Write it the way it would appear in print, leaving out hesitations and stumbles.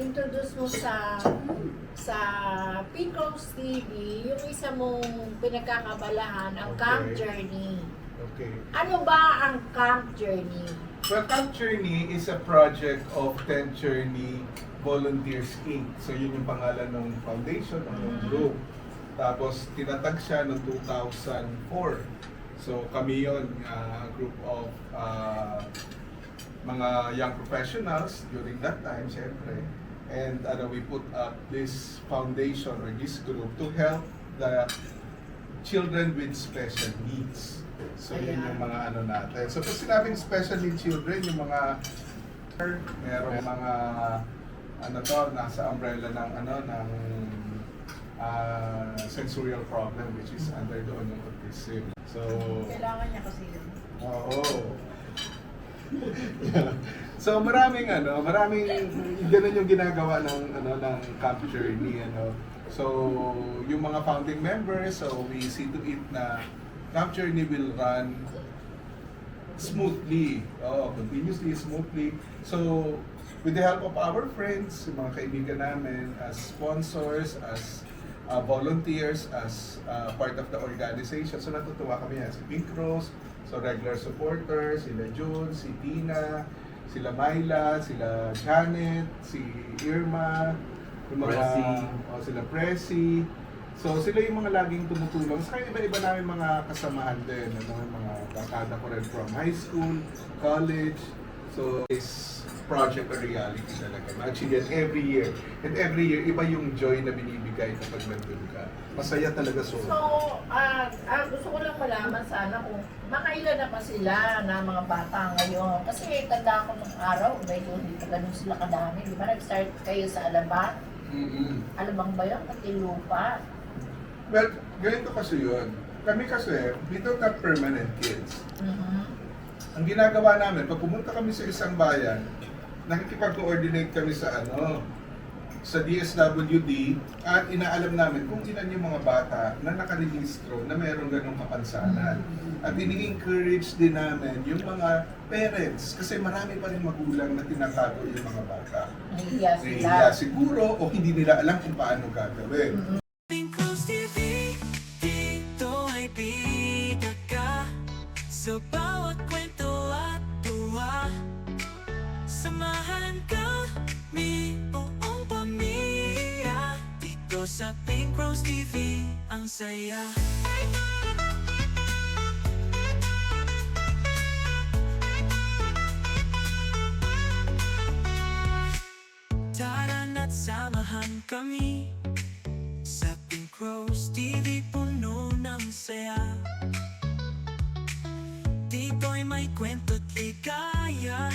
introduce mo sa Pink Rose TV yung isa mong pinagkakabalahan, ang Camp Journey. Okay. Ano ba ang Camp Journey? Well, Camp Journey is a project of 10 Journey Volunteers Inc. So yun yung pangalan ng foundation o ng group. Tapos tinatag siya noong 2004. So kami yun, a group of mga young professionals during that time, syempre. And we put up this foundation or this group to help the children with special needs. So yun yung mga natin. So pag sinabing special needs children, yung mga merong mga nasa umbrella ng sensorial problem which is under doon yung autism. So Kailangan niya kasi yun. oo. So maraming ganun yung ginagawa ng Camp Journey, So yung mga founding members, so we see to it na Camp Journey will run smoothly, continuously smoothly. So with the help of our friends, yung mga kaibigan namin, as sponsors, as volunteers, as part of the organization. So natutuwa kami yan, si Pink Rose, so regular supporters, sila June, si Tina, sila Myla, sila Janet, si Irma, yung mga, sila Presi. So sila yung mga laging tumutulong. Saka iba-iba namin mga kasamahan din, mga kakada ko rin from high school, college. So this project a reality talaga. Actually, every year. And every year, iba yung joy na binibigay kapag nandun ka. Masaya talaga so. So, gusto ko lang malaman sana kung makailan na pa sila na mga bata ngayon. Kasi tanda ko nung araw, medyo hindi pa ganun sila kadami. Di ba nag-start kayo sa Alabang? Alabang ba yun? Katilupa? Well, ganito kasi yun. Kami kasi, we don't have permanent kids. Ang ginagawa namin, pag pumunta kami sa isang bayan, nakikipag-coordinate kami sa sa DSWD at inaalam namin kung ilan yung mga bata na nakarehistro na mayroong ganong kapansanan. At ini-encourage din namin yung mga parents kasi marami pa rin magulang na tinatago yung mga bata. Nahihiya sila. Nahihiya siguro o hindi nila alam kung paano gagawin. Pink Rose TV, dito ay bida ka sa bawat kwento at tuwa. Samahan kami buong pamilya dito sa Pink Rose TV, ang saya. Tara na't samahan kami sa Pink Rose TV, puno ng saya. Dito'y may kwento't ligaya.